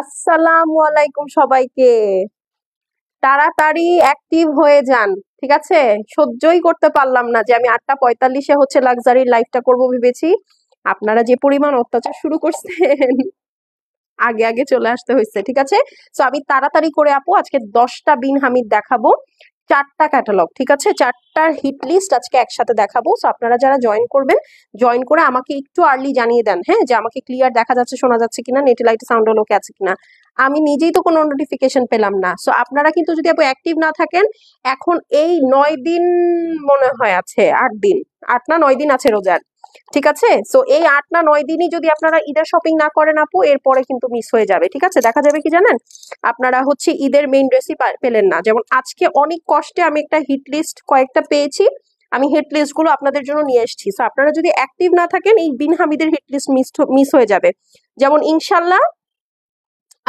আসসালামু আলাইকুম সবাইকে। তাড়াতাড়ি অ্যাক্টিভ হয়ে যান, ঠিক আছে? সহ্যই করতে পারলাম না যে আমি 8:45-এ হচ্ছে লাক্সারি লাইফটা করব ভেবেছি। আপনারা যে পরিমাণ অত্যাচার শুরু করছেন, আগে আগে চলে আসতে হয়েছে, ঠিক আছে? তো আমি তাড়াতাড়ি করে আপু আজকে 10টা বিন হামিদ দেখাবো, 4টা ক্যাটালগ, ঠিক আছে? 4টার হিট লিস্ট আজকে একসাথে দেখাবো। সো আপনারা যারা জয়েন করবেন, জয়েন করে আমাকে একটু আর্লি জানিয়ে দেন, হ্যাঁ, যে আমাকে ক্লিয়ার দেখা যাচ্ছে, শোনা যাচ্ছে কিনা, নেটে লাইটে সাউন্ড ওকে আছে কিনা। আমি নিজেই তো কোনো নোটিফিকেশন পেলাম না। সো আপনারা কিন্তু যদি আপু অ্যাক্টিভ না থাকেন, এখন এই 9 দিন মনে হয় আছে, 8 দিন, 8 না 9 দিন আছে রোজার, ঠিক আছে? সো এই 8 না 9 দিনই যদি আপনারা ঈদের শপিং না করেন আপু, এরপরে কিন্তু মিস হয়ে যাবে, ঠিক আছে? দেখা যাবে কি জানেন, আপনারা হচ্ছে ঈদের মেইন ড্রেসই পেলেন না। যেমন আজকে অনেক কষ্টে আমি একটা হিট লিস্ট কয়েকটা পেয়েছি, আমি হিট লিস্ট গুলো আপনাদের জন্য নিয়ে এসেছি। সো আপনারা যদি অ্যাক্টিভ না থাকেন, এই বিন হামিদের হিট লিস্ট মিস হয়ে যাবে। যেমন ইনশাল্লাহ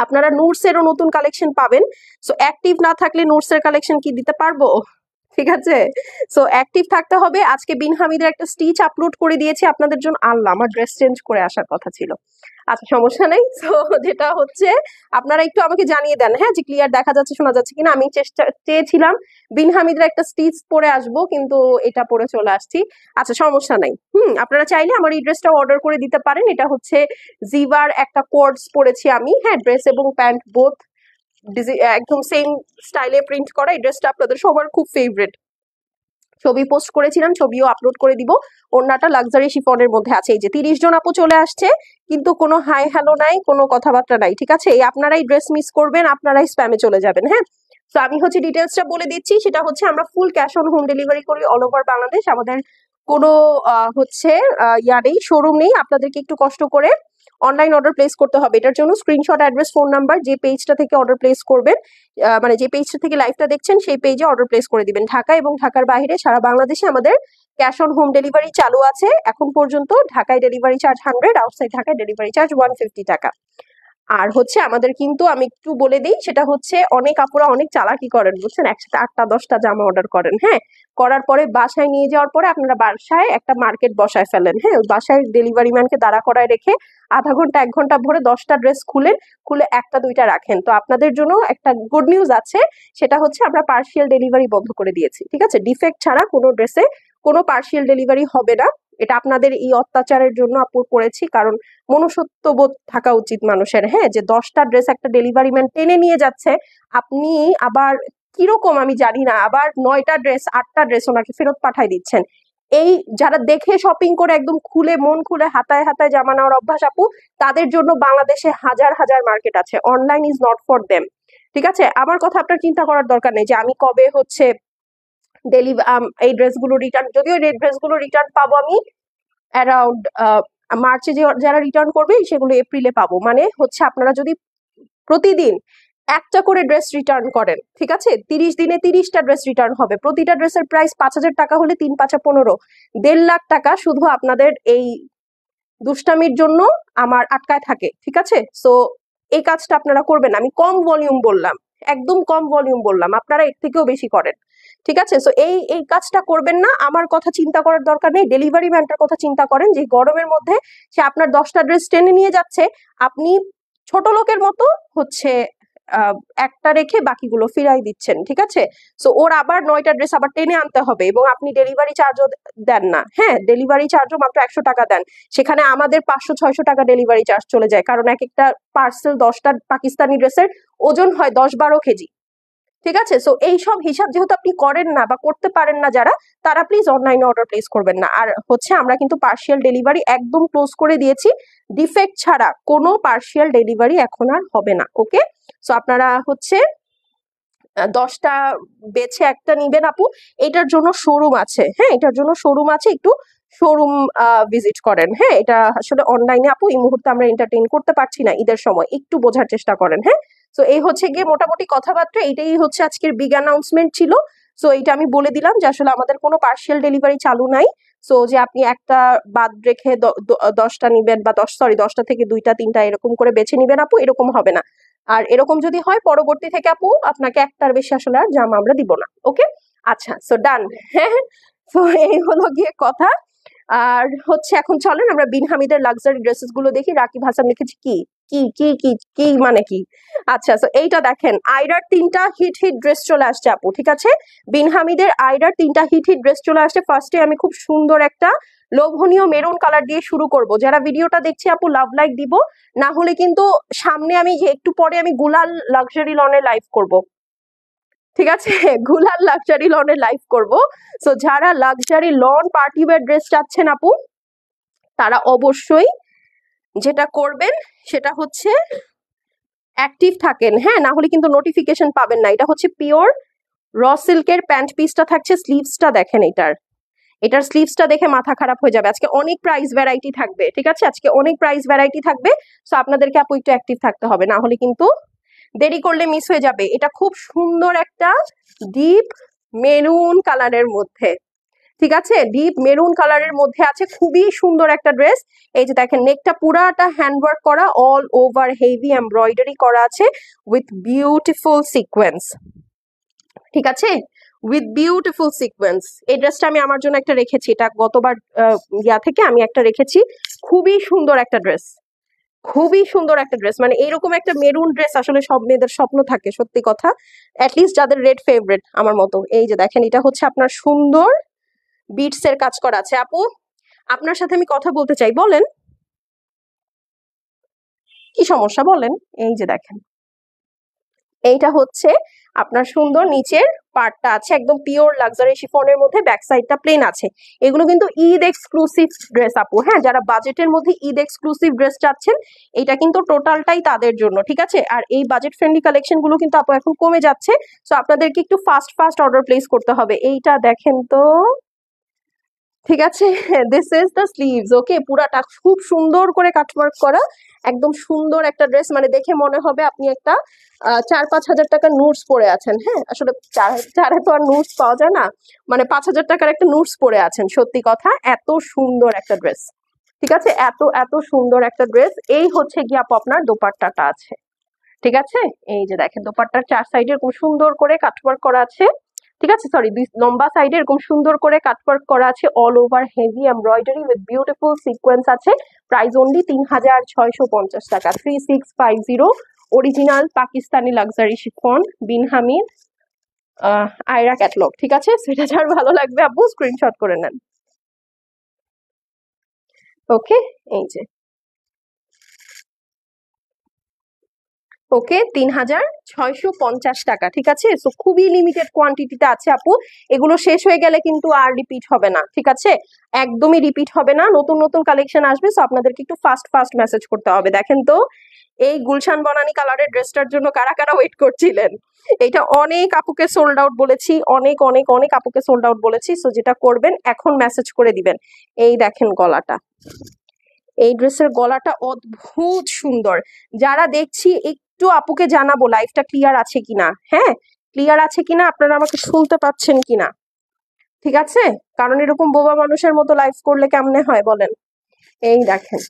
আপনারা নুটসেরও নতুন কালেকশন পাবেন। সো অ্যাক্টিভ না থাকলে নুটসের কালেকশন কি দিতে পারবো? ঠিক আছে, সো অ্যাক্টিভ থাকতে হবে। আজকে বিন হামিদের একটা স্টিচ আপলোড করে দিয়েছি আপনাদের জন্য। আল্লাহ, আমার ড্রেস চেঞ্জ করে আসার কথা ছিল। আচ্ছা, সমস্যা নেই। তো যেটা হচ্ছে, আপনারা একটু আমাকে জানিয়ে দেন, হ্যাঁ, যে ক্লিয়ার দেখা যাচ্ছে, শোনা যাচ্ছে কিনা। আমি চেয়েছিলাম বিন হামিদের একটা স্টিচ পরে আসবো, কিন্তু এটা পরে চলে আসছি। আচ্ছা, সমস্যা নাই। আপনারা চাইলে আমার এই ড্রেসটা অর্ডার করে দিতে পারেন। এটা হচ্ছে জিভার একটা কোর্স পরেছি আমি, হ্যাঁ, ড্রেস এবং প্যান্ট বোথ একদম সেম স্টাইলে প্রিন্ট করা। এই ড্রেসটা আপনাদের সবার খুব ফেভারিট। ছবি পোস্ট করেছিলাম, ছবিও আপলোড করে দিব। ওড়নাটা লাক্সারি শিফনের মধ্যে আছে। এই যে 30 জন আপু চলে আসছে, কিন্তু কোনো হাই হ্যালো নাই, কোনো কথাবার্তা নাই, ঠিক আছে? এই আপনারাই ড্রেস মিস করবেন, আপনারাই স্প্যামে চলে যাবেন, হ্যাঁ। তো আমি হচ্ছে ডিটেলসটা বলে দিচ্ছি। সেটা হচ্ছে আমরা full cash on home delivery করি অল ওভার বাংলাদেশ। আমাদের কোনো হচ্ছে ইয়া নেই, শোরুম নেই। আপনাদেরকে একটু কষ্ট করে অনলাইন অর্ডার প্লেস করতে হবে। এটার জন্য স্ক্রিনশট, অ্যাড্রেস, ফোন নাম্বার, যে পেজটা থেকে অর্ডার প্লেস করবেন, মানে যে পেজটা থেকে লাইভটা দেখছেন, সেই পেজে অর্ডার প্লেস করে দিবেন। ঢাকা এবং ঢাকার বাইরে সারা বাংলাদেশে আমাদের ক্যাশ অন হোম ডেলিভারি চালু আছে এখন পর্যন্ত। ঢাকায় ডেলিভারি চার্জ 100, আউটসাইড ঢাকায় ডেলিভারি চার্জ 150 টাকা। আর হচ্ছে আমাদের কিন্তু আমি একটু বলে দিই, সেটা হচ্ছে অনেক আপুরা অনেক চালাকি করেন, বুঝছেন? একসাথে 8টা 10টা জামা অর্ডার করেন, হ্যাঁ। করার পরে বাসায় নিয়ে যাওয়ার পরে আপনারা বাসায় একটা মার্কেট বসায় ফেলেন, হ্যাঁ। বাসায় ডেলিভারি ম্যানকে দাঁড়া করায় রেখে আধা ঘন্টা 1 ঘন্টা ভরে 10টা ড্রেস খুলে 1টা 2টা রাখেন। তো আপনাদের জন্য একটা গুড নিউজ আছে, সেটা হচ্ছে আমরা পার্সিয়াল ডেলিভারি বন্ধ করে দিয়েছি, ঠিক আছে? ডিফেক্ট ছাড়া কোনো ড্রেসে কোনো পার্সিয়াল ডেলিভারি হবে না। এটা আপনাদের এই অত্যাচারের জন্য আপু করেছি, কারণ মনুষ্যত্ব বোধ থাকা উচিত মানুষের, হ্যাঁ, যে 10টা ড্রেস একটা ডেলিভারি ম্যান টেনে নিয়ে যাচ্ছে, আপনি আবার কিরকম আমি জানি না, আবার 9টা ড্রেস 8টা ড্রেস ওনাকে ফেরত পাঠাই দিচ্ছেন। এই যারা দেখে শপিং করে একদম খুলে মন খুলে হাতায় হাতায় জামা নেওয়ার অভ্যাস আপু, তাদের জন্য বাংলাদেশে হাজার হাজার মার্কেট আছে। Online is not for them, ঠিক আছে? আমার কথা আপনার চিন্তা করার দরকার নেই যে আমি কবে হচ্ছে এই ড্রেসগুলো রিটার্ন, যদিও এই ড্রেসগুলো রিটার্ন পাবো আমি অ্যারাউন্ড মার্চে, যে যারা রিটার্ন করবে সেগুলো এপ্রিলে পাবো। মানে হচ্ছে আপনারা যদি প্রতিদিন একটা করে ড্রেস রিটার্ন করেন, ঠিক আছে, 30 দিনে 30টা ড্রেস রিটার্ন হবে। প্রতিটা ড্রেসের প্রাইস 5,000 টাকা হলে 3×5=15, 1.5 লাখ টাকা শুধু আপনাদের এই দুষ্টামির জন্য আমার আটকায় থাকে, ঠিক আছে? সো এই কাজটা আপনারা করবেন। আমি কম ভলিউম বললাম, একদম কম ভলিউম বললাম, আপনারা এর থেকেও বেশি করেন, ঠিক আছে? সো এই কাজটা করবেন না। আমার কথা চিন্তা করার দরকার নেই, ডেলিভারি ম্যানটার কথা চিন্তা করেন, যে গরমের মধ্যে সে আপনার 10টা ড্রেস টেনে নিয়ে যাচ্ছে, আপনি ছোট লোকের মতো হচ্ছে একটা রেখে বাকিগুলো ফিরাই দিচ্ছেন, ঠিক আছে? সো ওর আবার 9টা ড্রেস আবার টেনে আনতে হবে, এবং আপনি ডেলিভারি চার্জও দেন না, হ্যাঁ, ডেলিভারি চার্জও মাত্র 100 টাকা দেন। সেখানে আমাদের 500-600 টাকা ডেলিভারি চার্জ চলে যায়, কারণ এক একটা পার্সেল 10টা পাকিস্তানি ড্রেসের ওজন হয় 10-12 কেজি, ঠিক আছে? সো এই সব হিসাব যেহেতু আপনি করেন না বা করতে পারেন না যারা, তারা প্লিজ অনলাইনে অর্ডার প্লেস করবেন না। আর হচ্ছে আমরা কিন্তু পার্সিয়াল ডেলিভারি একদম ক্লোজ করে দিয়েছি। ডিফেক্ট ছাড়া কোনো পার্সিয়াল ডেলিভারি এখন আর হবে না, ওকে? সো আপনারা হচ্ছে 10টা বেছে একটা নিবেন আপু। এটার জন্য শোরুম আছে, হ্যাঁ, এটার জন্য শোরুম আছে, একটু শোরুম ভিজিট করেন, হ্যাঁ। এটা আসলে অনলাইনে আপু এই মুহূর্তে আমরা এন্টারটেইন করতে পারছি না, ঈদের সময় একটু বোঝার চেষ্টা করেন, হ্যাঁ। তো এই হচ্ছে গিয়ে মোটামুটি কথাবার্তা, এটাই হচ্ছে আজকের বিগ অ্যানাউন্সমেন্ট ছিল। সো এটা আমি বলে দিলাম যে আসলে আমাদের কোনো পার্সিয়াল ডেলিভারি চালু নাই। সো যে আপনি একটা বাদ রেখে 10টা নিবেন, বা 10টা থেকে 2টা 3টা এরকম করে বেছে নিবেন আপু, এরকম হবে না। আর এরকম যদি হয়, পরবর্তী থেকে আপু আপনাকে একটার বেশি আসলে আর জামা আমরা দিব না, ওকে? আচ্ছা, সো ডান। হ্যাঁ, তো এই হলো গিয়ে কথা। আর হচ্ছে এখন চলেন আমরা বিন হামিদের লাক্সারি ড্রেসেস গুলো দেখি। রাকিব হাসান লিখেছে কি, কি কি কি কি মানে কি? আচ্ছা, তো এইটা দেখেন, আয়রার 3টা হিট হিট ড্রেস চলে আসছে আপু, ঠিক আছে? বিন হামিদের আয়রার 3টা হিট হিট ড্রেস চলে আসছে। ফার্স্টে আমি খুব সুন্দর একটা লোভনীয় মেরুন কালার দিয়ে শুরু করব। যারা ভিডিওটা দেখছি আপু লাভ লাইক দিব, না হলে কিন্তু সামনে আমি যে একটু পরে আমি গুলাল লাক্সারি লনে লাইভ করব, ঠিক আছে? গুলাল লাক্সারি লনে লাইভ করব। সো যারা luxury loan party wear dress চাচ্ছেন আপু, তারা অবশ্যই যেটা করবেন সেটা হচ্ছে অ্যাক্টিভ থাকেন, হ্যাঁ, না হলে কিন্তু নোটিফিকেশন পাবেন না। এটা হচ্ছে পিওর র সিল্কের প্যান্ট পিসটা থাকছে, স্লিভসটা দেখেন এটার স্লিভসটা দেখে মাথা খারাপ হয়ে যাবে। আজকে অনেক প্রাইস ভ্যারাইটি থাকবে, ঠিক আছে? আজকে অনেক প্রাইস ভ্যারাইটি থাকবে। সো আপনাদেরকে আপু একটু অ্যাক্টিভ থাকতে হবে, না হলে কিন্তু দেরি করলে মিস হয়ে যাবে। এটা খুব সুন্দর একটা ডিপ মেরুন কালারের মধ্যে, ঠিক আছে? ডিপ মেরুন কালারের মধ্যে আছে, খুবই সুন্দর একটা ড্রেস। এই যে দেখেন, নেকটা পুরাটা হ্যান্ডওয়ার্ক করা, অল ওভার হেভি এমব্রয়ডারি করা আছে উইথ বিউটিফুল সিকোয়েন্স, ঠিক আছে? With beautiful sequence. এই ড্রেসটা আমি আমার জন্য একটা রেখেছি, এটা গতবার ইয়া থেকে আমি একটা রেখেছি। খুবই সুন্দর একটা ড্রেস, খুবই সুন্দর একটা ড্রেস। মানে এইরকম একটা মেরুন ড্রেস আসলে সব মেয়েদের স্বপ্ন থাকে, সত্যি কথা, অ্যাটলিস্ট যাদের রেড ফেভারিট আমার মতো। এই যে দেখেন, এটা হচ্ছে আপনার সুন্দর বিটস এর কাজ করা আছে। আপু, আপনার সাথে আমি কথা বলতে চাই, বলেন কি সমস্যা বলেন। এই যে দেখেন, এইটা হচ্ছে আপনার সুন্দর নিচের পার্টটা আছে একদম পিওর লাক্সারি শিফনের মধ্যে, ব্যাক সাইডটা প্লেন আছে। এগুলো কিন্তু ঈদ এক্সক্লুসিভ ড্রেস আপু, হ্যাঁ, যারা বাজেটের মধ্যে ঈদ এক্সক্লুসিভ ড্রেস চাচ্ছেন, এটা কিন্তু টোটালটাই তাদের জন্য, ঠিক আছে? আর এই বাজেট ফ্রেন্ডলি কালেকশন গুলো কিন্তু আপু এখন কমে যাচ্ছে, তো আপনাদেরকে একটু ফাস্ট ফাস্ট অর্ডার প্লেস করতে হবে। এইটা দেখেন তো, ঠিক আছে? দিস ইজ দ্য স্লিভস, ওকে? পুরাটা খুব সুন্দর করে কাটওয়ার্ক করা, একদম সুন্দর একটা ড্রেস। মানে দেখে মনে হবে আপনি একটা 4-5 হাজার টাকার নোটস পরে আছেন, হ্যাঁ, আসলে চারে তো আর নোটস পাওয়া যায় না, মানে 5 হাজার টাকার একটা নোটস পরে আছেন, সত্যি কথা। এত সুন্দর একটা ড্রেস, ঠিক আছে? এত এত সুন্দর একটা ড্রেস। এই হচ্ছে গিয়ে আপু আপনার দোপাট্টাটা আছে, ঠিক আছে? এই যে দেখেন, দোপাট্টার 4 সাইডে এরকম সুন্দর করে কাটওয়ার্ক করা আছে, ঠিক আছে? সরি, দুই লম্বা সাইডে এরকম সুন্দর করে কাটওয়ার্ক করা আছে, all over heavy embroidery with beautiful sequence আছে। প্রাইস অনলি 3650 টাকা, 3650। অরিজিনাল পাকিস্তানি লাক্সারি শিফন, বিন হামিদ আয়রা ক্যাটলগ, ঠিক আছে? সেটা যার ভালো লাগবে আপু স্ক্রিনশট করে নেন, ওকে? এই যে, ওকে, 3650 টাকা, ঠিক আছে? সো খুবই লিমিটেড কোয়ান্টিটিতে আছে আপু, এগুলো শেষ হয়ে গেলে কিন্তু আর রিপিট হবে না, ঠিক আছে? একদমই রিপিট হবে না, নতুন নতুন কালেকশন আসবে। সো আপনাদেরকে একটু ফাস্ট ফাস্ট মেসেজ করতে হবে। দেখেন তো, এই গুলশান বনানী কালারের ড্রেসটার জন্য কারা কারা ওয়েট করছিলেন? এটা অনেক আপুকে সোল্ড আউট বলেছি, অনেক অনেক অনেক আপুকে সোল্ড আউট বলেছি। সো যেটা করবেন, এখন মেসেজ করে দিবেন। এই দেখেন গলাটা, এই ড্রেসের গলাটা অদ্ভুত সুন্দর। যারা দেখছি একটু আপুকে জানাবো লাইফটা ক্লিয়ার আছে কিনা, হ্যাঁ, ক্লিয়ার আছে কিনা, আপনারা আমাকে শুনতে পাচ্ছেন কিনা, ঠিক আছে? কারণ এরকম বোবা মানুষের মতো লাইফ করলে কেমনে হয় বলেন। এই দেখেন,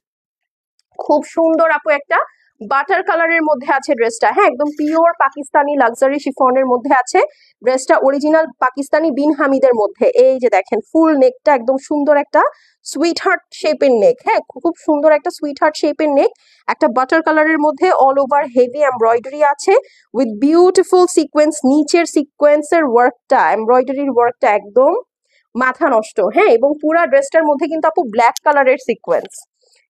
খুব সুন্দর আপু একটা বাটার কালারের মধ্যে আছে ড্রেসটা, হ্যাঁ, একদম পিওর পাকিস্তানি লাক্সারি শিফনের মধ্যে আছে ড্রেসটা, অরিজিনাল পাকিস্তানি বিন হামিদের মধ্যে। এই যে দেখেন, ফুল নেকটা একদম সুন্দর একটা সুইট হার্ট শেপের নেক, হ্যাঁ, খুব সুন্দর একটা সুইট হার্ট শেপের নেক, একটা বাটার কালারের মধ্যে অল ওভার হেভি এমব্রয়ডারি আছে উইথ বিউটিফুল সিকোয়েন্স। নিচের সিকোয়েন্সের ওয়ার্কটা, এমব্রয়ডারির ওয়ার্কটা একদম মাথা নষ্ট, হ্যাঁ। এবং পুরা ড্রেসটার মধ্যে কিন্তু আপু ব্ল্যাক কালারের সিকোয়েন্স,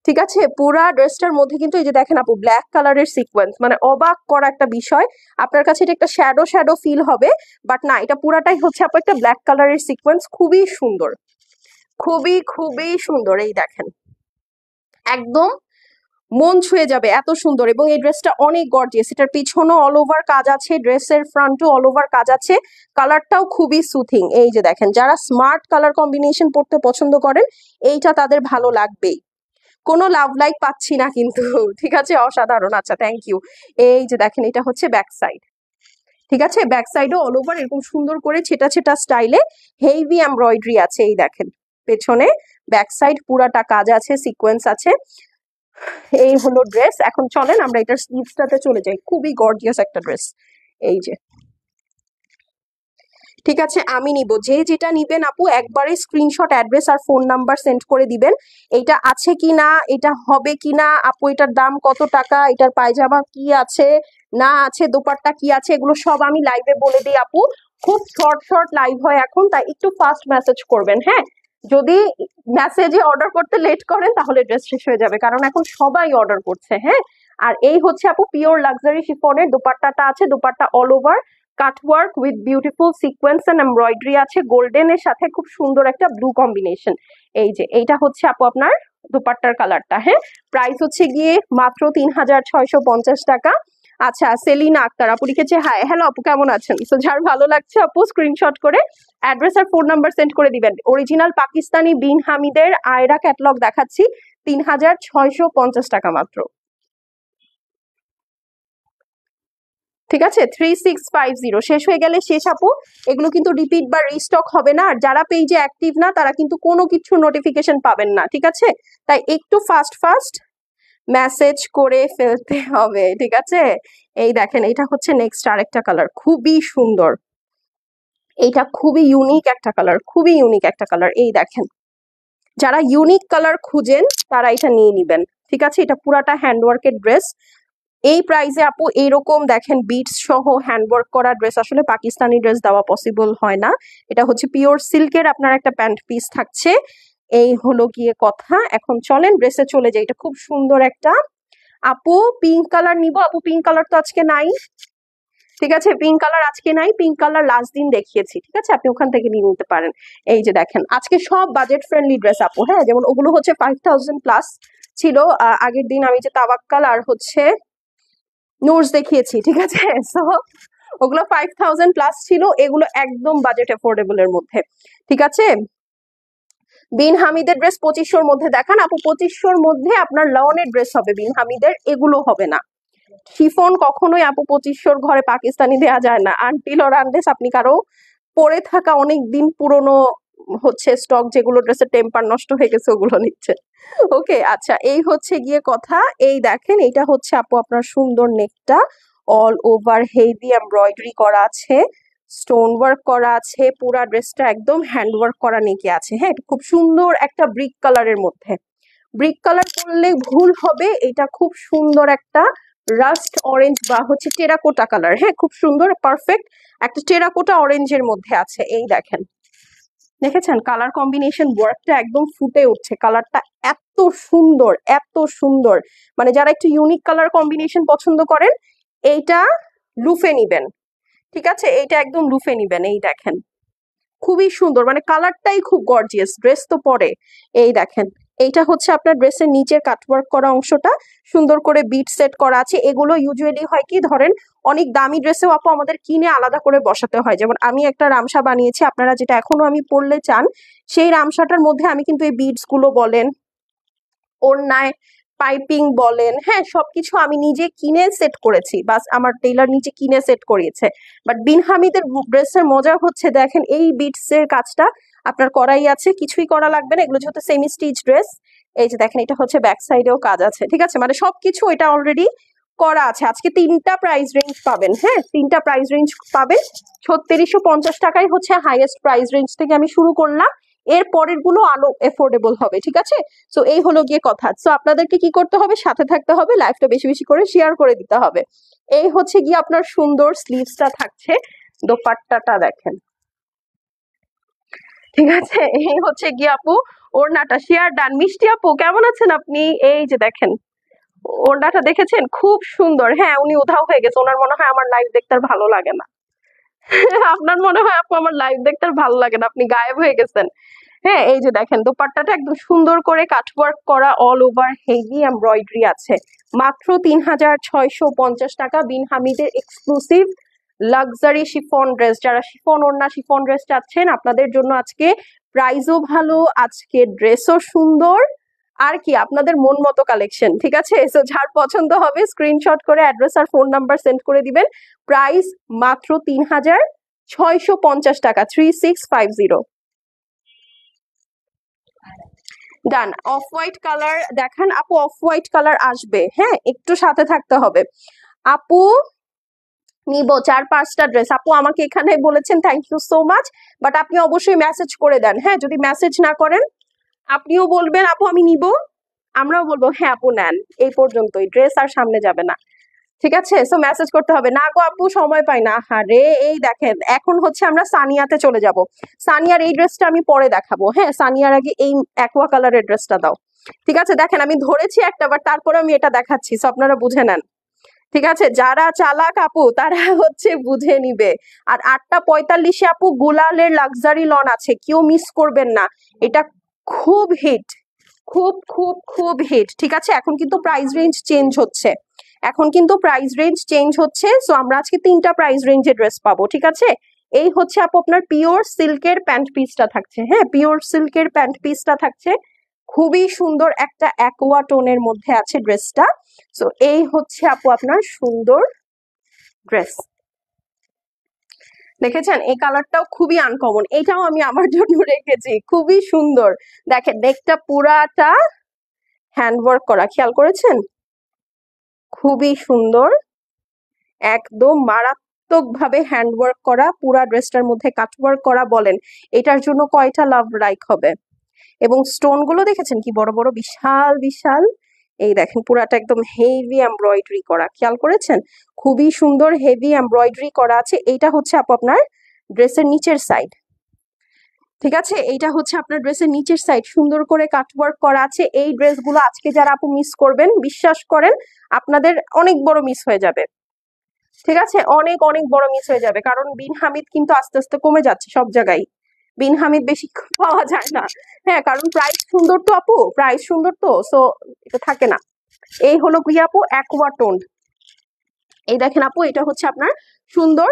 ঠিক আছে? পুরা ড্রেসটার মধ্যে কিন্তু এই যে দেখেন আপু, ব্ল্যাক কালারের সিকোয়েন্স, মানে অবাক করা একটা বিষয়। আপনার কাছে এটা একটা শ্যাডো শ্যাডো ফিল হবে, বাট না, এটা পুরাটাই হচ্ছে আপু একটা ব্ল্যাক কালারের সিকোয়েন্স। খুবই সুন্দর, খুবই খুবই সুন্দর। এই দেখেন, একদম মন ছুঁয়ে যাবে, এত সুন্দর। এবং এই ড্রেসটা অনেক গর্জিয়াস, এটার পিছনেও অল ওভার কাজ আছে, ড্রেসের ফ্রন্টও অল ওভার কাজ আছে, কালারটাও খুবই সুথিং। এই যে দেখেন, যারা স্মার্ট কালার কম্বিনেশন পড়তে পছন্দ করেন, এইটা তাদের ভালো লাগবেই। কোনো লাভ লাইক পাচ্ছি না কিন্তু, ঠিক আছে? অসাধারণ, আচ্ছা, থ্যাংক ইউ। এই যে দেখেন, এটা হচ্ছে ব্যাক সাইড, ঠিক আছে? ব্যাক সাইডও অল ওভার এরকম সুন্দর করে ছেটা ছেটা স্টাইলে হেভি এমব্রয়ডারি আছে। এই দেখেন, পেছনে ব্যাক সাইড পুরাটা কাজ আছে, সিকোয়েন্স আছে। এই হলো ড্রেস। এখন চলেন আমরা এটার স্লিভসটাতে চলে যাই, খুবই গর্জিয়াস একটা ড্রেস। এই যে ঠিক আছে, আমি নিব। যে যেটা নিবেন আপু একবারে স্ক্রিনশট, অ্যাড্রেস আর ফোন নাম্বার সেন্ড করে দিবেন। এটা আছে কিনা, এটা হবে কিনা আপু, এটার দাম কত টাকা, এটার পায়জামা কি আছে না আছে, দোপাট্টা কি আছে, এগুলো সব আমি লাইভে বলে দিই আপু। খুব শর্ট শর্ট লাইভ হয় এখন, তাই একটু ফাস্ট মেসেজ করবেন। হ্যাঁ, যদি মেসেজে অর্ডার করতে লেট করেন তাহলে ড্রেস শেষ হয়ে যাবে, কারণ এখন সবাই অর্ডার করছে। হ্যাঁ, আর এই হচ্ছে আপু পিওর লাক্সারি শিফনের দোপাট্টাটা আছে, dupatta all over cutwork with beautiful sequence and embroidery আছে, গোল্ডেন এর সাথে খুব সুন্দর একটা ব্লু কম্বিনেশন। এই যে এইটা হচ্ছে আপু আপনার দুপাট্টার কালারটা। হ্যাঁ, প্রাইস হচ্ছে গিয়ে মাত্র 3650 টাকা। আচ্ছা, সেলিনা আক্তার আপু লিখেছে, হাই হ্যালো আপু কেমন আছেন। সো যার ভালো লাগছে আপু স্ক্রিনশট করে অ্যাড্রেস আর ফোন নাম্বার সেন্ড করে দিবেন। অরিজিনাল পাকিস্তানি বিন হামিদের আয়রা ক্যাটলগ দেখাচ্ছি, 3650 টাকা মাত্র। ঠিক আছে, 3650 শেষ হয়ে গেলে শেষ আপু। এগুলো কিন্তু রিপিট বা রিস্টক হবে না, আর যারা পেজে অ্যাক্টিভ না তারা কিন্তু কোনো কিছু নোটিফিকেশন পাবেন না। ঠিক আছে, তাই একটু ফাস্ট ফাস্ট মেসেজ করে ফেলতে হবে। ঠিক আছে, এই দেখেন এটা হচ্ছে নেক্সট আরেকটা কালার, খুবই সুন্দর। এইটা খুবই ইউনিক একটা কালার, খুবই ইউনিক একটা কালার। এই দেখেন, যারা ইউনিক কালার খুঁজেন তারা এটা নিয়ে নিবেন। ঠিক আছে, এটা পুরাটা হ্যান্ডওয়ার্কের ড্রেস। এই প্রাইসে আপু এইরকম দেখেন বিটস সহ হ্যান্ডওয়ার্ক করা ড্রেস আসলে পাকিস্তানি ড্রেস দেওয়া পসিবল হয় না। এটা হচ্ছে পিওর সিল্কের আপনার একটা প্যান্ট পিস থাকছে। এই হলো গিয়ে কথা। এখন চলেন ড্রেসে চলে যাই। এটা খুব সুন্দর একটা, আপু পিঙ্ক কালার নিব। আপু পিঙ্ক কালার তো আজকে নাই। ঠিক আছে, পিঙ্ক কালার আজকে নাই, পিঙ্ক কালার লাস্ট দিন দেখিয়েছি। ঠিক আছে, আপনি ওখান থেকে নিয়ে নিতে পারেন। এই যে দেখেন আজকে সব বাজেট ফ্রেন্ডলি ড্রেস আপু। হ্যাঁ, যেমন ওগুলো হচ্ছে 5000 প্লাস ছিল। আগের দিন আমি যে তাওয়াক্কাল আর হচ্ছে নোটস দেখিয়েছি। ঠিক আছে, সো ওগুলো 5000 প্লাস ছিল, এগুলো একদম বাজেট এফোর্ডেবল এর মধ্যে। ঠিক আছে, বিন হামিদের ড্রেস 2500 মধ্যে দেখান আপু। 2500 মধ্যে আপনার লনের ড্রেস হবে বিন হামিদের, এগুলো হবে না। শিফন কখনোই আপু 2500 ঘরে পাকিস্তানি দেয়া যায় না, আনটিল অর আনলেস আপনি কারো পরে থাকা অনেক দিন পুরনো হচ্ছে স্টক, যেগুলো ড্রেসের টেম্পার নষ্ট হয়ে গেছে ওগুলো নিচ্ছে। ওকে, আচ্ছা এই হচ্ছে গিয়ে কথা। এই দেখেন এটা হচ্ছে আপু আপনার সুন্দর নেকটা, অল ওভার হেভি এমব্রয়ডারি করা আছে, স্টোন ওয়ার্ক করা আছে, পুরা ড্রেসটা একদম হ্যান্ড ওয়ার্ক করা নেকে আছে। হ্যাঁ, খুব সুন্দর একটা ব্রিক কালারের মধ্যে। ব্রিক কালার করলে ভুল হবে, এটা খুব সুন্দর একটা রাস্ট অরেঞ্জ বা হচ্ছে টেরাকোটা কালার। হ্যাঁ, খুব সুন্দর পারফেক্ট একটা টেরাকোটা অরেঞ্জের মধ্যে আছে। এই দেখেন, দেখেছেন কালার কম্বিনেশন ওয়ার্কটা একদম ফুটে উঠছে, কালারটা এত সুন্দর এত সুন্দর। মানে যারা একটু ইউনিক কালার কম্বিনেশন পছন্দ করেন এইটা লুফে নিবেন। ঠিক আছে, এইটা একদম লুফে নিবেন। এই দেখেন খুবই সুন্দর, মানে কালারটাই খুব গর্জিয়াস। ড্রেস তো পরে এই দেখেন, এইটা হচ্ছে আপনার ড্রেসের নিচের কাটওয়ার্ক করা অংশটা, সুন্দর করে বিট সেট করা আছে। এগুলো ইউজুয়ালি হয় কি, ধরেন অনেক দামি ড্রেসেও আপু আমাদের কিনে আলাদা করে বসাতে হয়। যেমন আমি একটা রামসা বানিয়েছি, আপনারা যেটা এখনো আমি পরলে চান সেই রামসাটার মধ্যে আমি কিন্তু এই বিটস গুলো বলেন, ওড়নায় পাইপিং বলেন, হ্যাঁ সবকিছু আমি নিজে কিনে সেট করেছি, বাস আমার টেইলার নিচে কিনে সেট করিয়েছে। বাট বিন হামিদের ড্রেসের মজা হচ্ছে দেখেন এই বিটস এর কাজটা আপনার করাই আছে, কিছুই করা লাগবে না। এগুলো যেহেতু সেমি স্টিচ ড্রেস, এই যে দেখেন এটা হচ্ছে ব্যাক সাইডেও কাজ আছে। ঠিক আছে, মানে সবকিছু এটা অলরেডি করা আছে। আজকে 3টা প্রাইস রেঞ্জ পাবেন। হ্যাঁ, 3টা প্রাইস রেঞ্জ পাবেন। 3650 টাকাই হচ্ছে হাইয়েস্ট প্রাইস রেঞ্জ থেকে আমি শুরু করলাম, এর পরের গুলো আরো এফোর্ডেবল হবে। ঠিক আছে, সো এই হলো গিয়ে কথা। সো আপনাদেরকে কি করতে হবে, সাথে থাকতে হবে, লাইভটা বেশি বেশি করে শেয়ার করে দিতে হবে। এই হচ্ছে গিয়ে আপনার সুন্দর স্লিভসটা থাকছে, দোপাট্টাটা দেখেন। ঠিক আছে, এই হচ্ছে গিয়ে আপু ওড়নাটা। Share done. মিষ্টি আপু কেমন আছেন আপনি? এই যে দেখেন ওড়নাটা দেখেছেন, খুব সুন্দর। হ্যাঁ, উনি উধাও হয়ে গেছে, ওনার মনে হয় আমার লাইভ দেখতে আর ভালো লাগে না। আপনার মনে হয় আপু আমার লাইভ দেখতে আর ভালো লাগে না, আপনি গায়েব হয়ে গেছেন। হ্যাঁ, এই যে দেখেন দোপাট্টাটা একদম সুন্দর করে কাটওয়ার্ক করা, অল ওভার হেভি এমব্রয়ডারি আছে। মাত্র 3650 টাকা, বিন হামিদের এক্সক্লুসিভ লাক্সারি শিফন ড্রেস। যারা শিফন ওড়না শিফন ড্রেস চাচ্ছেন আপনাদের জন্য আজকে প্রাইসও ভালো, আজকে ড্রেসও সুন্দর, আর কি আপনাদের মন মতো কালেকশন। ঠিক আছে, সো যার পছন্দ হবে স্ক্রিনশট করে অ্যাড্রেস আর ফোন নাম্বার সেন্ড করে দিবেন। প্রাইস মাত্র 3650 টাকা, 3650। ডান। অফ হোয়াইট কালার দেখান আপু, অফ হোয়াইট কালার আসবে। হ্যাঁ, একটু সাথে থাকতে হবে আপু। নিব 4-5টা ড্রেস। আপু আমাকে এখানে বলেছেন thank you so much, but আপনি অবশ্যই মেসেজ করে দেন। হ্যাঁ, যদি মেসেজ না করেন আপনিও বলবেন আপু আমি নিব, আমরাও বলবো হ্যাঁ আপু নেন, এই পর্যন্তই, ড্রেস আর সামনে যাবে না। ঠিক আছে, সো মেসেজ করতে হবে না গো আপু সময় পাই না। আরে এই দেখেন এখন হচ্ছে আমরা সানিয়াতে চলে যাব। সানিয়ার এই ড্রেসটা আমি পরে দেখাবো। হ্যাঁ, সানিয়ার আগে এই অ্যাকোয়া কালারের ড্রেসটা দাও। ঠিক আছে, দেখেন আমি ধরেছি একটা, বাট তারপরে আমি এটা দেখাচ্ছি, সো আপনারা বুঝে নেন। ঠিক আছে, যারা চালাক আপু তারা হচ্ছে বুঝে নিবে। আর 8টা 45-এ আপু গুলালের লাক্সারি লন আছে, কেউ মিস করবেন না। এটা খুব হিট, খুব খুব খুব হিট। ঠিক আছে, এখন কিন্তু প্রাইস রেঞ্জ চেঞ্জ হচ্ছে, এখন কিন্তু প্রাইস রেঞ্জ চেঞ্জ হচ্ছে। সো আমরা আজকে 3টা প্রাইস রেঞ্জে ড্রেস পাবো। ঠিক আছে, এই হচ্ছে আপু আপনার পিওর সিল্কের প্যান্ট পিসটা থাকছে। হ্যাঁ, পিওর সিল্কের প্যান্ট পিসটা থাকছে, খুবই সুন্দর একটা অ্যাকোয়া টোনের মধ্যে আছে ড্রেসটা। সো এই হচ্ছে আপু আপনার সুন্দর ড্রেস। দেখেছেন এই কালারটাও খুবই আনকমন, এটাও আমি আমার জন্য রেখেছি, খুবই সুন্দর। দেখেন নেকটা পুরাটা হ্যান্ডওয়ার্ক করা, খেয়াল করেছেন? খুবই সুন্দর, একদম মারাত্মক ভাবে হ্যান্ডওয়ার্ক করা, পুরা ড্রেসটার মধ্যে কাটওয়ার্ক করা। বলেন এটার জন্য কয়টা লাভ লাইক হবে? এবং স্টোন গুলো দেখেছেন কি বড় বড়, বিশাল বিশাল। এই দেখেন পুরাটা একদম হেভি এমব্রয়ডারি করা, খেয়াল করেছেন? খুবই সুন্দর হেভি এমব্রয়ডারি করা আছে। এইটা হচ্ছে আপু আপনার ড্রেসের নিচের সাইড। ঠিক আছে, এইটা হচ্ছে আপনার ড্রেসের নিচের সাইড, সুন্দর করে কাটওয়ার্ক করা আছে। এই ড্রেসগুলো আজকে যারা আপু মিস করবেন, বিশ্বাস করেন আপনাদের অনেক বড় মিস হয়ে যাবে। ঠিক আছে, অনেক অনেক বড় মিস হয়ে যাবে, কারণ বিন হামিদ কিন্তু আস্তে আস্তে কমে যাচ্ছে সব জায়গায়, বিন হামিদ বেশি পাওয়া যায় না। হ্যাঁ, কারণ প্রাইস সুন্দর তো আপু, প্রাইস সুন্দর তো, সো এটা থাকে না। এই হলো কি আপু অ্যাকোয়া টোন। এই দেখেন আপু এটা হচ্ছে আপনার সুন্দর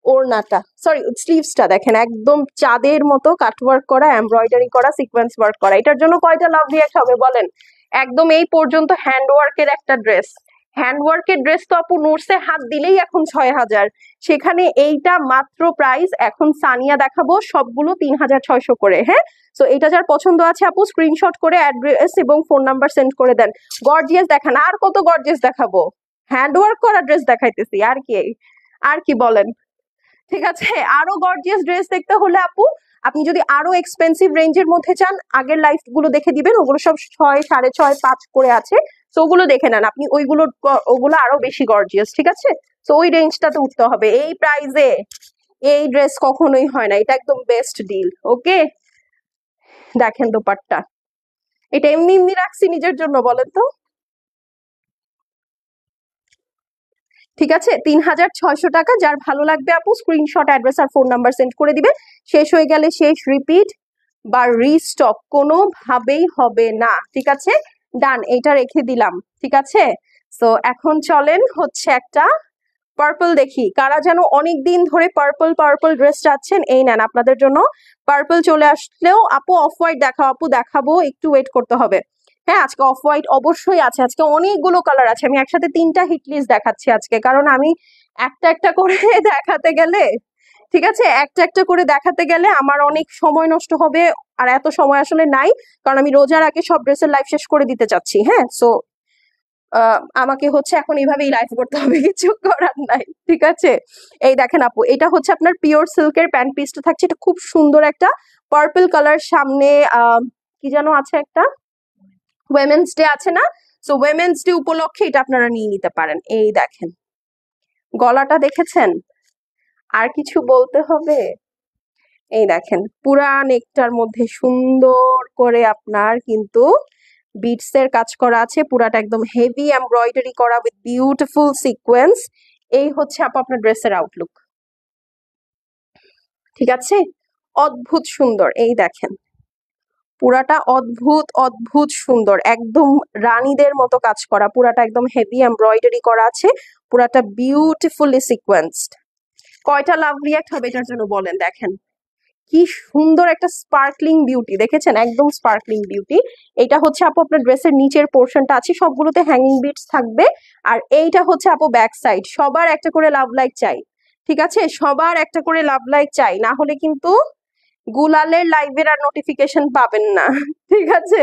ওড়নাটা, সরি স্লিভসটা দেখেন একদম চাঁদের মতো কাটওয়ার্ক করা, এমব্রয়ডারি করা, সিকোয়েন্স ওয়ার্ক করা। এটার জন্য কয়টা লাভ রিঅ্যাক্ট হবে বলেন? একদম এই পর্যন্ত হ্যান্ডওয়ার্কের একটা ড্রেস, হ্যান্ডওয়ার্কের ড্রেস তো আপু নোটসে হাত দিলেই এখন 6,000, সেখানে এইটা মাত্র প্রাইস এখন সানিয়া দেখাবো সবগুলো 3,600 করে। হ্যাঁ, তো এটা যার পছন্দ আছে আপু স্ক্রিনশট করে অ্যাড্রেস এবং ফোন নাম্বার সেন্ড করে দেন। গর্জিয়াস দেখান, আর কত গর্জিয়াস দেখাবো? হ্যান্ডওয়ার্ক করা ড্রেস দেখাইতেছি, আর কি, আর কি বলেন? ঠিক আছে, আরো গর্জিয়াস ড্রেস দেখতে হলে আপু আপনি যদি আরো এক্সপেন্সিভ রেঞ্জের মধ্যে চান, আগের লাইফ গুলো দেখে দিবেন, ওগুলো সব 6, 6.5, 5 করে আছে, তো ওগুলো দেখে নেন আপনি, ওগুলো আরো বেশি গর্জিয়াস। ঠিক আছে, তো ওই রেঞ্জটাতে উঠতে হবে। এই প্রাইসে এই ড্রেস কখনোই হয় না, এটা একদম বেস্ট ডিল। ওকে, দেখেন দোপাট্টা, এটা এমনি এমনি রাখছি নিজের জন্য, বলেন তো? ঠিক আছে, 3,600 টাকা। যার ভালো লাগবে আপু স্ক্রিনশট অ্যাড্রেস আর ফোন নাম্বার সেন্ড করে দিবে। শেষ হয়ে গেলে শেষ, রিপিট বা রিস্টক কোনোভাবেই হবে না। ঠিক আছে, ডান, এটা রেখে দিলাম। ঠিক আছে, তো এখন চলেন হচ্ছে একটা পার্পল দেখি। কারা যেন অনেক দিন ধরে পার্পল পার্পল ড্রেস চাচ্ছেন, এই নেন আপনাদের জন্য পার্পল চলে আসলেও। আপু অফ হোয়াইট দেখাও, আপু দেখাবো, একটু ওয়েট করতে হবে। হ্যাঁ, আজকে অফ হোয়াইট অবশ্যই আছে, আজকে অনেকগুলো কালার আছে। আমি একসাথে 3টা হিট লিস্ট দেখাচ্ছি আজকে, কারণ আমি একটা একটা করে দেখাতে গেলে, ঠিক আছে, একটা একটা করে দেখাতে গেলে আমার অনেক সময় নষ্ট হবে, আর এত সময় আসলে নাই, কারণ আমি রোজার আগে সব ড্রেসের লাইভ শেষ করে দিতে চাচ্ছি। হ্যাঁ, সো আমাকে হচ্ছে এখন এইভাবেই লাইভ করতে হবে, কিছু করার নাই। ঠিক আছে, এই দেখেন আপু এটা হচ্ছে আপনার পিওর সিল্কের প্যান্ট পিসটা থাকছে, এটা খুব সুন্দর একটা পার্পল কালার। সামনে কি যেন আছে, একটা উইমেন্স ডে আছে না, সো উইমেন্স ডে উপলক্ষে এটা আপনারা নিয়ে নিতে পারেন। এই দেখেন গলাটা দেখেছেন, আর কিছু বলতে হবে? এই দেখেন পুরা নেকটার মধ্যে সুন্দর করে আপনার কিন্তু বিটস এর কাজ করা আছে, পুরাটা একদম হেভি এমব্রয়ডারি করা উইথ বিউটিফুল সিকোয়েন্স। এই হচ্ছে আপু আপনার ড্রেসের আউটলুক। ঠিক আছে, অদ্ভুত সুন্দর। এই দেখেন পুরাটা অদ্ভুত অদ্ভুত সুন্দর, একদম রানীদের মতো কাজ করা, পুরাটা একদম হেভি এমব্রয়ডারি করা আছে, পুরাটা বিউটিফুলি সিকোয়েন্সড। কয়টা লাভ রিয়াক্ট হবে এটার জন্য বলেন? দেখেন কি সুন্দর একটা স্পার্কলিং বিউটি, দেখেছেন? একদম স্পার্কলিং বিউটি। এটা হচ্ছে আপু আপনার ড্রেসের নিচের পোর্শনটা আছে, সবগুলোতে হ্যাঙ্গিং বিটস থাকবে। আর এইটা হচ্ছে আপু ব্যাক সাইড। সবার একটা করে লাভ লাইক চাই, ঠিক আছে, সবার একটা করে লাভ লাইক চাই, না হলে কিন্তু গুলালের লাইভের আর নোটিফিকেশন পাবেন না, ঠিক আছে?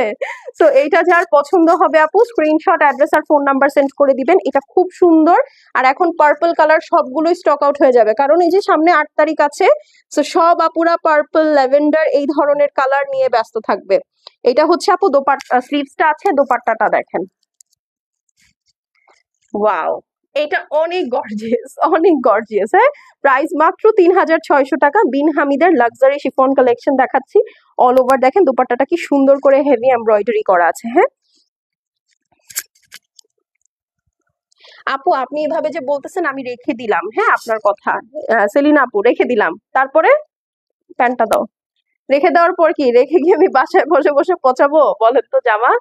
তো এইটা যার পছন্দ হবে আপু স্ক্রিনশট, অ্যাড্রেস আর ফোন নাম্বার সেন্ড করে দিবেন। এটা খুব সুন্দর। আর এখন পার্পল কালার সবগুলোই স্টক আউট হয়ে যাবে, কারণ এই যে সামনে 8 তারিখ আছে, তো সব আপুরা পার্পল, ল্যাভেন্ডার এই ধরনের কালার নিয়ে ব্যস্ত থাকবে। এটা হচ্ছে আপু দোপাট্টা, স্লিভসটা আছে, দোপাট্টাটা দেখেন, ওয়াও, এটা অনেক গর্জিয়াস, অনেক গর্জিয়াস। হ্যাঁ, প্রাইস মাত্র 3600 টাকা। বিন হামিদের লাক্সারি শিফন কালেকশন দেখাচ্ছি। অল ওভার দেখেন দোপাট্টাটা কি সুন্দর করে হেভি এমব্রয়ডারি করা আছে। হ্যাঁ আপু, আপনি এভাবে যে বলতেছেন আমি রেখে দিলাম, হ্যাঁ আপনার কথা, সেলিনা আপু রেখে দিলাম, তারপরে প্যান্টটা দাও। রেখে দেওয়ার পর কি, রেখে গিয়ে আমি বাসায় বসে বসে পচাবো বলেন তো জামা?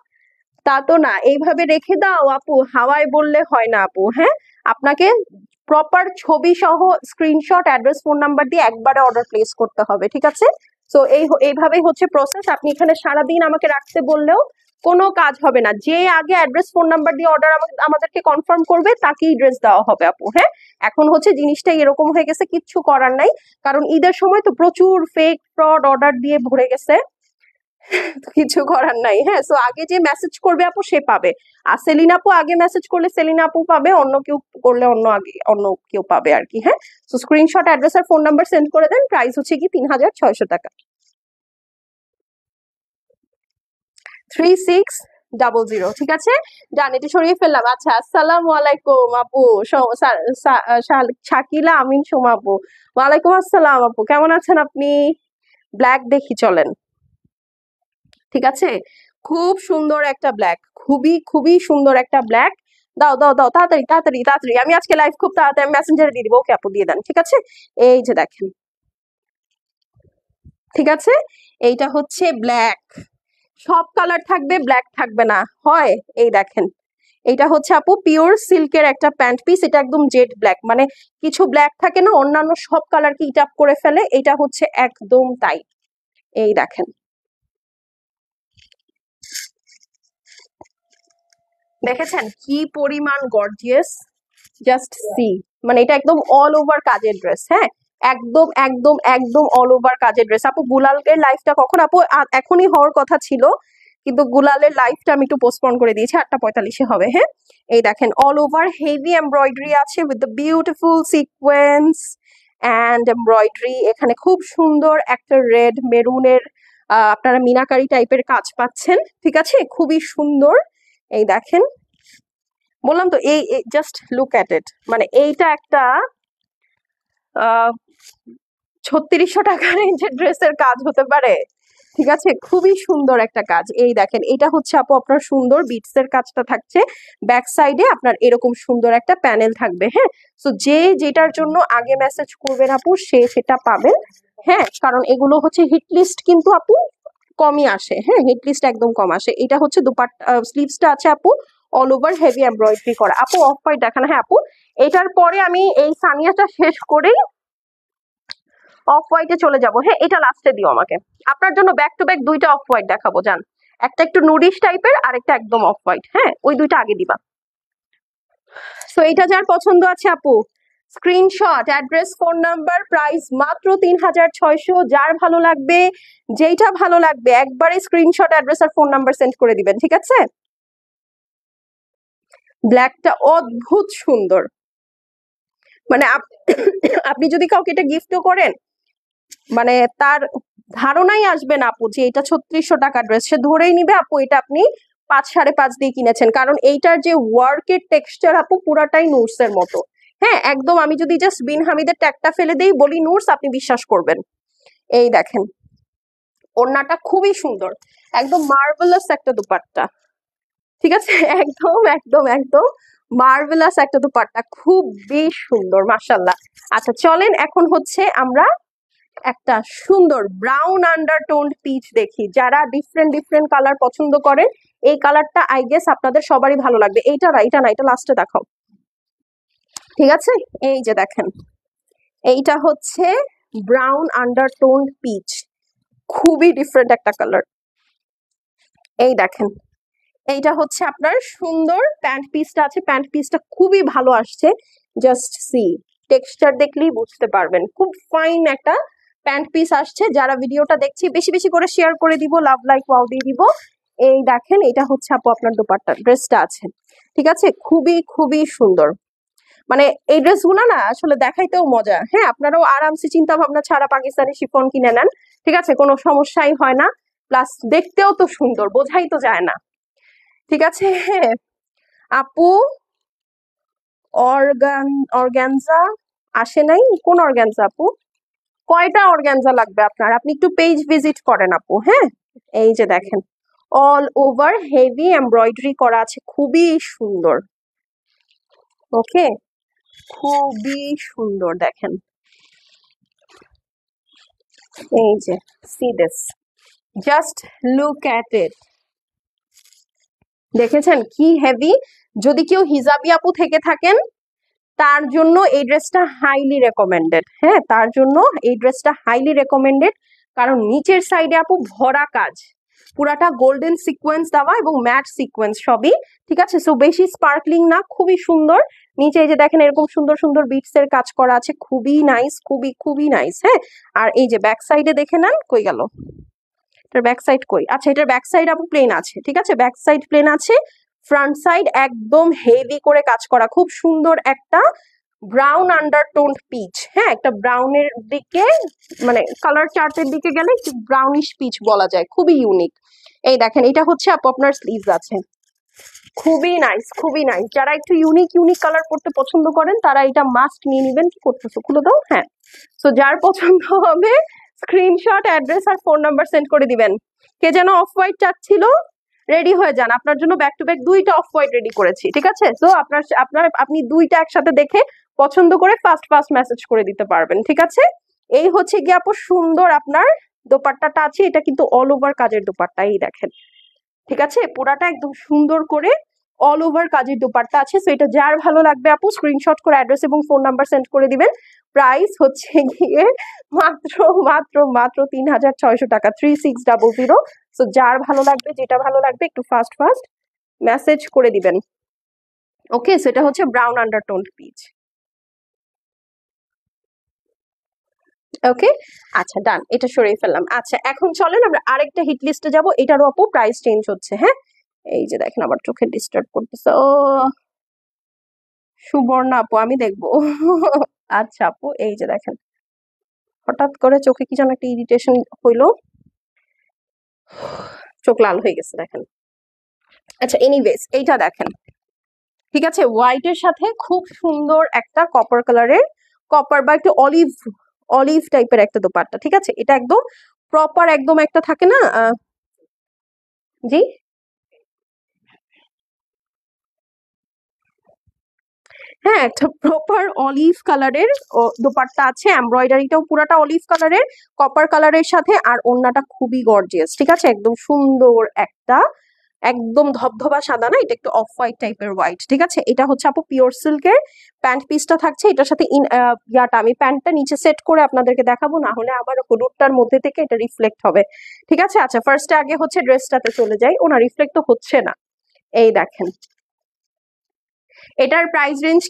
তা তো না, এইভাবে রেখে দাও আপু, হাওয়ায় বললে হয় না আপু। হ্যাঁ, আপনাকে প্রপার ছবি সহ স্ক্রিনশট, অ্যাড্রেস, ফোন নাম্বার দিয়ে একবারে অর্ডার প্লেস করতে হবে, ঠিক আছে? তো এইভাবেই হচ্ছে প্রসেস। আপনি এখানে সারাদিন আমাকে রাখতে বললেও কোনো কাজ হবে না। যে আগে অ্যাড্রেস, ফোন নাম্বার দিয়ে অর্ডার আমাদেরকে কনফার্ম করবে তাকেই ড্রেস দেওয়া হবে আপু। হ্যাঁ, এখন হচ্ছে জিনিসটা এরকম হয়ে গেছে, কিচ্ছু করার নাই, কারণ ঈদের সময় তো প্রচুর ফেক ফ্রড অর্ডার দিয়ে ভরে গেছে, কিছু করার নাই। হ্যাঁ, সো আগে যে মেসেজ করবে আপু সে পাবে। আর সেলিনা আপু আগে মেসেজ করলে সেলিনা আপু পাবে, অন্য কেউ করলে অন্য কেউ পাবে আর কি। হ্যাঁ, সো স্ক্রিনশট, অ্যাড্রেস আর ফোন নাম্বার সেন্ড করে দেন। প্রাইস হচ্ছে কি 3600 টাকা। 3600, ঠিক আছে, ডান, এটি সরিয়ে ফেললাম। আচ্ছা, আসসালামু আলাইকুম আপু, শাকিলা আমিন সোমা আপু। ওয়ালাইকুম আসসালাম আপু, কেমন আছেন আপনি? ব্ল্যাক দেখি চলেন, ঠিক আছে, খুব সুন্দর একটা ব্ল্যাক, খুবই খুবই সুন্দর একটা ব্ল্যাক। দাও দাও দাও, তাড়াতাড়ি তাড়াতাড়ি তাড়াতাড়ি, আমি আজকে লাইভ খুব তাড়াতাড়ি মেসেঞ্জারে দিয়ে দিব। ওকে আপু দিয়ে দেন, ঠিক আছে? এই যে দেখেন, ঠিক আছে, এইটা হচ্ছে ব্ল্যাক। সব কালার থাকবে, ব্ল্যাক থাকবে না হয়। এই দেখেন, এটা হচ্ছে আপু পিওর সিল্কের একটা প্যান্ট পিস। এটা একদম জেড ব্ল্যাক, মানে কিছু ব্ল্যাক থাকে না অন্যান্য সব কালারকে ইট আপ করে ফেলে, এটা হচ্ছে একদম তাই। এই দেখেন, দেখেছেন কি পরিমাণ গর্জিয়াস, জাস্ট সি। মানে এটা একদম অল ওভার কাজের ড্রেস। হ্যাঁ, একদম একদম একদম অল ওভার কাজের ড্রেস। আপু গুলালের লাইফটা কখন আপু? এখনই হওয়ার কথা ছিল, কিন্তু গুলালের লাইফটা আমি একটু পোস্টপোন করে দিয়েছি, 8:45 হবে। হ্যাঁ, এই দেখেন অল ওভার হেভি এমব্রয়ডারি আছে with the beautiful sequence and embroidery. এখানে খুব সুন্দর একটা রেড মেরুনের আপনারা মিনাকারি টাইপের কাজ পাচ্ছেন, ঠিক আছে, খুবই সুন্দর। এই দেখেন, বললাম তো, এই জাস্ট লুক অ্যাট ইট, মানে এইটা একটা 3600 টাকার এই যে ড্রেসের কাজ হতে পারে, ঠিক আছে, খুবই সুন্দর একটা কাজ। এই দেখেন, এটা হচ্ছে আপু আপনার সুন্দর বিটস এর কাজটা থাকছে, ব্যাক সাইডে আপনার এরকম সুন্দর একটা প্যানেল থাকবে। হ্যাঁ, তো যে যেটার জন্য আগে মেসেজ করবেন আপু সে সেটা পাবেন। হ্যাঁ, কারণ এগুলো হচ্ছে হিট লিস্ট কিন্তু আপু কমই আসে। হ্যাঁ, হিট লিস্ট একদম কম আসে। এটা হচ্ছে দুপাট্টা, স্লিভসটা আছে আপু অল ওভার হেভি এমব্রয়ডারি করা। আপু অফ হোয়াইট দেখান। হ্যাঁ আপু, এটার পরে আমি এই সানিয়াটা শেষ করেই অফ হোয়াইটে চলে যাব। হ্যাঁ, এটা লাস্টে দিও আমাকে। আপনার জন্য ব্যাক টু ব্যাক দুইটা অফ হোয়াইট দেখাবো, জান, একটা একটু নুডিশ টাইপের আর একটা একদম অফ হোয়াইট। হ্যাঁ, ওই দুইটা আগে দিবা। সো এটা যার পছন্দ আছে আপু screenshot, address, phone number, price মাত্র 3600। যার ভালো লাগবে, যেইটা ভালো লাগবে একবারে স্ক্রিনশট, অ্যাড্রেস আর ফোন নাম্বার সেন্ড করে দিবেন, ঠিক আছে? ব্ল্যাকটা অদ্ভুত সুন্দর, মানে আপনি যদি কাউকে এটা গিফটও করেন, মানে তার ধারণাই আসবে না আপু যে এটা 3600 টাকা ড্রেস, সে ধরেই নিবে আপু এটা আপনি 5-5.5 দিয়ে কিনেছেন, কারণ এইটার যে ওয়ার্কের টেক্সচার আপু পুরাটাই নুটস এর মতো। হ্যাঁ, একদম, আমি যদি জাস্ট বিন হামিদের ট্যাগটা ফেলে দেই বলি নুটস, আপনি বিশ্বাস করবেন। এই দেখেন, ওড়নাটা খুবই সুন্দর, একদম মার্ভেলাস একটা দুপাট্টা, ঠিক আছে, একদম একদম একদম মার্ভেলাস একটা দুপাট্টা, খুব বেশ সুন্দর, মাশাল্লাহ। আচ্ছা চলেন এখন হচ্ছে আমরা একটা সুন্দর ব্রাউন আন্ডারটোন পিচ দেখি। যারা ডিফারেন্ট ডিফারেন্ট কালার পছন্দ করেন, এই কালারটা আই গেস আপনাদের সবারই ভালো লাগবে। এইটা না, এটা না, এটা লাস্টে দেখাও, ঠিক আছে? এই যে দেখেন, এইটা হচ্ছে ব্রাউন আন্ডারটোন পিচ, খুবই ডিফারেন্ট একটা কালার। এই দেখেন, এইটা হচ্ছে আপনার সুন্দর প্যান্ট পিসটা আছে, প্যান্ট পিসটা খুবই ভালো আসছে, জাস্ট সি, টেক্সচার দেখলেই বুঝতে পারবেন, খুব ফাইন একটা প্যান্ট পিস আসছে। যারা ভিডিওটা দেখছি বেশি বেশি করে শেয়ার করে দিব, লাভ লাইক ওয়াও দিয়ে দিব। এই দেখেন, এটা হচ্ছে আপু আপনার দোপাট্টা, ড্রেসটা আছে, ঠিক আছে, খুবই খুবই সুন্দর। মানে এই ড্রেসগুলো না আসলে দেখাইতেও মজা। হ্যাঁ, আপনারাও আরামসে চিন্তা ভাবনা ছাড়া পাকিস্তানি শিফন কিনে নেন, ঠিক আছে, কোনো সমস্যাই হয় না। প্লাস দেখতেও তো সুন্দর, বোঝাই তো যায় না, ঠিক আছে। হ্যাঁ আপু, অর্গানজা আসে নাই? কোন অর্গানজা আপু? কয়টা অর্গানজা লাগবে আপনার? আপনি একটু পেজ ভিজিট করেন আপু। হ্যাঁ, এই যে দেখেন, অল ওভার হেভি এমব্রয়ডারি করা আছে, খুবই সুন্দর। ওকে, খুবই সুন্দর দেখেন। এই যে C this, just look at it. দেখেছেন কি হেভি? যদি কেউ হিজাবি আপু থেকে থাকেন তার জন্য এই ড্রেসটা হাইলি রেকমেন্ডেড। হ্যাঁ, তার জন্য এই ড্রেসটা হাইলি রেকমেন্ডেড, কারণ নিচের সাইডে আপু ভরা কাজ, পুরাটা গোল্ডেন সিকোয়েন্স দেওয়া এবং ম্যাট সিকোয়েন্স সবই, ঠিক আছে। সো বেশি স্পার্কলিং না, খুবই সুন্দর। নিচে এই যে দেখেন এরকম সুন্দর সুন্দর বিটস এর কাজ করা আছে, খুবই নাইস, খুবই খুবই নাইস। হ্যাঁ, আর এই যে ব্যাক সাইডে দেখে নেন, কই গেল এটার ব্যাক সাইড? কই, আচ্ছা এটার ব্যাক সাইড আপু প্লেন আছে, ঠিক আছে, ব্যাক সাইড প্লেন আছে। ফ্রন্ট সাইড একদম হেভি করে কাজ করা, খুব সুন্দর একটা ব্রাউন আন্ডারটোন পিচ। হ্যাঁ, একটা ব্রাউনের দিকে, মানে কালার চার্টের দিকে গেলে একটু ব্রাউনিশ পিচ বলা যায়, খুবই ইউনিক। এই দেখেন, এটা হচ্ছে আপু আপনার স্লিভস আছে, খুবই নাইস, খুবই নাইস। যারা একটু ইউনিক ইউনিক কালার পড়তে পছন্দ করেন তারা এটা মাস্ট নিয়ে নিবেন। কি করতেছো, খুলে দাও। হ্যাঁ, সো যার পছন্দ হবে স্ক্রিনশট, অ্যাড্রেস আর ফোন নাম্বার সেন্ড করে দিবেন। কে যেন অফ হোয়াইট চাচ্ছিল, রেডি হয়ে যান, আপনার জন্য ব্যাক টু ব্যাক দুইটা অফ হোয়াইট রেডি করেছি, ঠিক আছে। তো আপনি দুইটা একসাথে দেখে পছন্দ করে ফার্স্ট ফার্স্ট মেসেজ করে দিতে পারবেন, ঠিক আছে। এই হচ্ছে গিয়ে আপু সুন্দর আপনার দোপাট্টাটা আছে, এটা কিন্তু অল ওভার কাজের দোপাট্টা, এই দেখেন, ঠিক আছে, পুরাটা একদম সুন্দর করে অল ওভার কাজের দোপাট্টা আছে। সো এটা যার ভালো লাগবে আপু স্ক্রিনশট করে অ্যাড্রেস এবং ফোন নাম্বার সেন্ড করে দিবেন। প্রাইস হচ্ছে গিয়ে মাত্র মাত্র মাত্র 3600 টাকা, 3600। সো যার ভালো লাগবে, যেটা ভালো লাগবে একটু ফাস্ট ফাস্ট মেসেজ করে দিবেন। ওকে, সেটা হচ্ছে ব্রাউন আন্ডারটোন পিচ। ওকে, আচ্ছা ডান, এটা সরিয়ে ফেললাম। আচ্ছা এখন চলেন আমরা আরেকটা হিট লিস্টে যাবো, এটারও আপু প্রাইস চেঞ্জ হচ্ছে। হ্যাঁ, এই যে দেখেন আবার চোখে ডিস্টার্ব করতেছে। ও সুবর্ণা আপু, আমি দেখবো। আচ্ছা আপু, এই যে দেখেন হঠাৎ করে চোখে কি যেন একটা ইরিটেশন হইলো, চোখ লাল হয়ে গেছে দেখেন। আচ্ছা এনিওয়েজ, এইটা দেখেন, ঠিক আছে, হোয়াইট এর সাথে খুব সুন্দর একটা কপার কালারের, কপার বা একটু অলিভ অলিভ টাইপের একটা দোপাট্টা, ঠিক আছে। এটা একদম প্রপার, একদম একটা থাকে না, জি হ্যাঁ, একটা প্রপার অলিভ কালারের দোপাট্টা আছে, এমব্রয়ডারিটাও পুরাটা অলিভ কালারের, কপার কালারের সাথে, আর ওড়নাটা খুবই গর্জিয়াস, ঠিক আছে, একদম সুন্দর একটা, একদম ধবধবা সাদা না, এটা একটু অফ হোয়াইট টাইপের হোয়াইট, ঠিক আছে। এটা হচ্ছে আপু পিওর সিল্কের প্যান্ট পিসটা থাকছে, এটার সাথে ইয়াটা আমি প্যান্টটা নিচে সেট করে আপনাদেরকে দেখাবো, না হলে আবার হলুদটার মধ্যে থেকে এটা রিফ্লেক্ট হবে, ঠিক আছে। আচ্ছা ফার্স্টে আগে হচ্ছে ড্রেসটাতে চলে যাই, ওনা রিফ্লেক্ট তো হচ্ছে না। এই দেখেন, এটার প্রাইস রেঞ্জ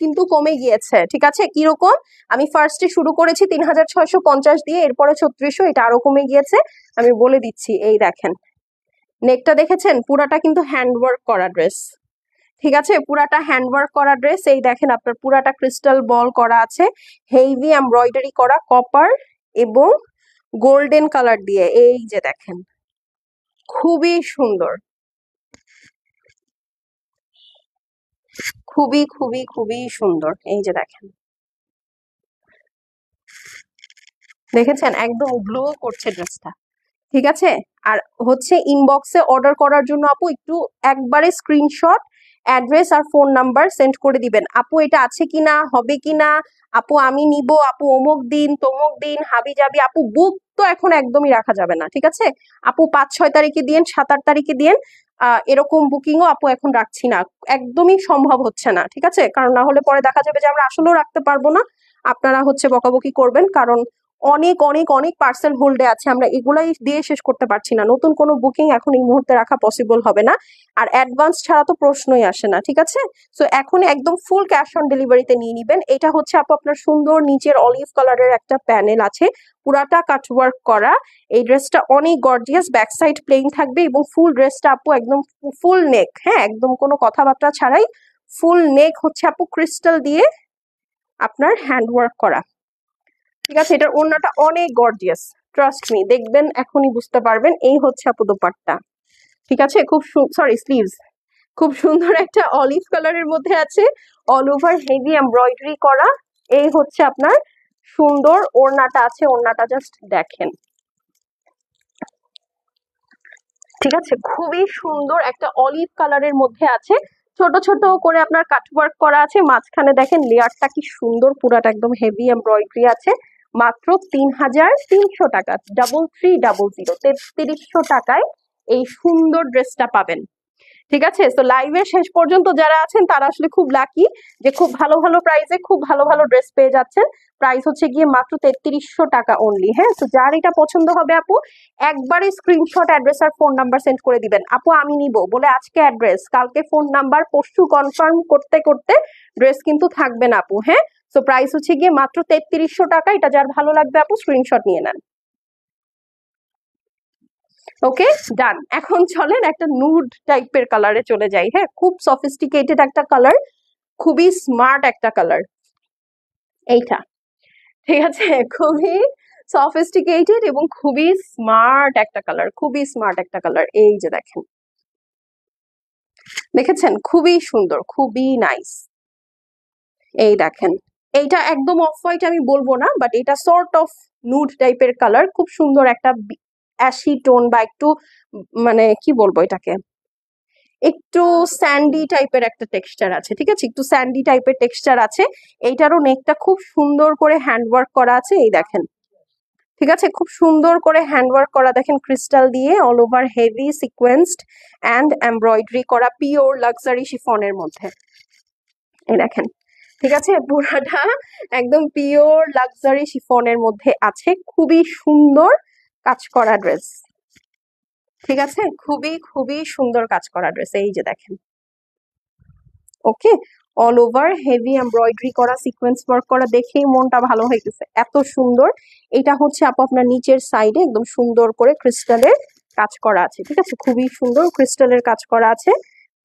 কিন্তু কমে গিয়েছে, ঠিক আছে। কিরকম? আমি ফার্স্টে শুরু করেছি 3650 দিয়ে, এরপরে 3600, এটা আরো কমে গিয়েছে, আমি বলে দিচ্ছি। এই দেখেন নেকটা দেখেছেন, পুরাটা কিন্তু হ্যান্ডওয়ার্ক করা ড্রেস, ঠিক আছে, পুরাটা হ্যান্ডওয়ার্ক করা ড্রেস। এই দেখেন আপনার পুরাটা ক্রিস্টাল বল করা আছে, হেভি এমব্রয়ডারি করা কপার এবং গোল্ডেন কালার দিয়ে, এই যে দেখেন খুবই সুন্দর, খুবই খুবই খুবই সুন্দর। এই যে দেখেন, দেখেছেন একদম গ্লো করছে ড্রেসটা, ঠিক আছে। আর হচ্ছে ইনবক্সে অর্ডার করার জন্য আপু একটু একবারে স্ক্রিনশট, অ্যাড্রেস আর ফোন নাম্বার সেন্ড করে দিবেন। আপু এটা আছে কিনা, হবে কিনা, আপু আমি নিব, আপু অমুক দিন তমুক দিন, হাবি যাবি, আপু বুক তো এখন একদমই রাখা যাবে না, ঠিক আছে। আপু 5-6 তারিখে দিন, 7-8 তারিখে দিন, এরকম বুকিংও আপু এখন রাখছি না, একদমই সম্ভব হচ্ছে না, ঠিক আছে। কারণ না হলে পরে দেখা যাবে যে আমরা আসলেও রাখতে পারবো না, আপনারা হচ্ছে বকাবকি করবেন, কারণ অনেক অনেক অনেক পার্সেল হোল্ডে আছে, আমরা এগুলাই দিয়ে শেষ করতে পারছি না। নতুন কোনো বুকিং এখন এই মুহূর্তে রাখা পসিবল হবে না, আর অ্যাডভান্স ছাড়া তো প্রশ্নই আসে না, ঠিক আছে? সো এখন একদম ফুল ক্যাশ অন ডেলিভারিতে নিয়ে নিবেন। এটা হচ্ছে আপু আপনার সুন্দর নিচের অলিভ কালারের একটা প্যানেল আছে, পুরাটা কাটওয়ার্ক করা। এই ড্রেসটা অনেক গর্জিয়াস, ব্যাক সাইড প্লেন থাকবে এবং ফুল ড্রেসটা আপু একদম ফুল নেক, হ্যাঁ একদম কোনো কথাবার্তা ছাড়াই ফুল নেক হচ্ছে আপু ক্রিস্টাল দিয়ে আপনার হ্যান্ডওয়ার্ক করা, ঠিক আছে? এটার ওড়নাটা অনেক গর্জিয়াস, ট্রাস্ট মি, দেখবেন এখনই বুঝতে পারবেন। এই হচ্ছে আপু দোপাট্টা, ঠিক আছে? খুব সরি স্লিভস, খুব সুন্দর একটা অলিভ কালারের মধ্যে আছে, অল ওভার হেভি এমব্রয়ডারি করা। এই হচ্ছে আপনার সুন্দর ওড়নাটা আছে, ওড়নাটা জাস্ট দেখেন, ঠিক আছে? খুবই সুন্দর একটা অলিভ কালারের মধ্যে আছে, ছোট ছোট করে আপনার কাটওয়ার্ক করা আছে, মাঝখানে দেখেন লেয়ারটা কি সুন্দর, পুরাটা একদম হেভি এমব্রয়ডারি আছে। মাত্র 3300 টাকা, 3300, 3300 টাকায় এই সুন্দর ড্রেসটা পাবেন, ঠিক আছে? তো লাইভের শেষ পর্যন্ত যারা আছেন তারা আসলে খুব লাকি যে খুব ভালো ভালো প্রাইসে খুব ভালো ভালো ড্রেস পেয়ে যাচ্ছেন। প্রাইস হচ্ছে গিয়ে মাত্র 3300 টাকা অনলি, হ্যাঁ? তো যার এটা পছন্দ হবে আপু একবারে স্ক্রিনশট, অ্যাড্রেস আর ফোন নাম্বার সেন্ড করে দিবেন। আপু আমি নিব বলে আজকে অ্যাড্রেস, কালকে ফোন নাম্বার, পরশু কনফার্ম করতে করতে ড্রেস কিন্তু থাকবে না আপু, হ্যাঁ? তো প্রাইস হচ্ছে গিয়ে মাত্র 3300 টাকা। এটা যার ভালো লাগবে আপু স্ক্রিনশট নিয়ে নেন। ওকে ডান। এখন চলেন একটা নুড টাইপের কালারে চলে যাই, হ্যাঁ? খুব সফিস্টিকেটেড একটা কালার, খুবই স্মার্ট একটা কালার এইটা, ঠিক আছে? খুবই সফিস্টিকেটেড এবং খুবই স্মার্ট একটা কালার, খুবই স্মার্ট একটা কালার। এই যে দেখেন, দেখেছেন? খুবই সুন্দর, খুবই নাইস। এই দেখেন, এইটা একদম অফ হোয়াইট আমি বলবো না, বাট এটা সর্ট অফ নুড টাইপের কালার, খুব সুন্দর একটা অ্যাশি টোন বা একটু মানে কি বলবো এটাকে, একটু স্যান্ডি টাইপের একটা টেক্সচার আছে, ঠিক আছে? একটু স্যান্ডি টাইপের টেক্সচার আছে। এইটারও নেকটা খুব সুন্দর করে হ্যান্ডওয়ার্ক করা আছে, এই দেখেন, ঠিক আছে? খুব সুন্দর করে হ্যান্ডওয়ার্ক করা, দেখেন ক্রিস্টাল দিয়ে all over heavy সিকোয়েন্সড and embroidery করা, পিওর লাক্সারি শিফনের মধ্যে, এই দেখেন, ঠিক আছে? পুরাটা একদম পিওর লাক্সারি শিফনের মধ্যে আছে, খুবই সুন্দর কাজ করা ড্রেস, ঠিক আছে? খুবই খুবই সুন্দর কাজ করা ড্রেস, এই যে দেখেন, ওকে? অল ওভার হেভি এমব্রয়ডারি করা, সিকোয়েন্স ওয়ার্ক করা, দেখেই মনটা ভালো হয়ে গেছে, এত সুন্দর। এটা হচ্ছে আপু আপনার নিচের সাইডে একদম সুন্দর করে ক্রিস্টালের কাজ করা আছে, ঠিক আছে? খুবই সুন্দর ক্রিস্টালের কাজ করা আছে,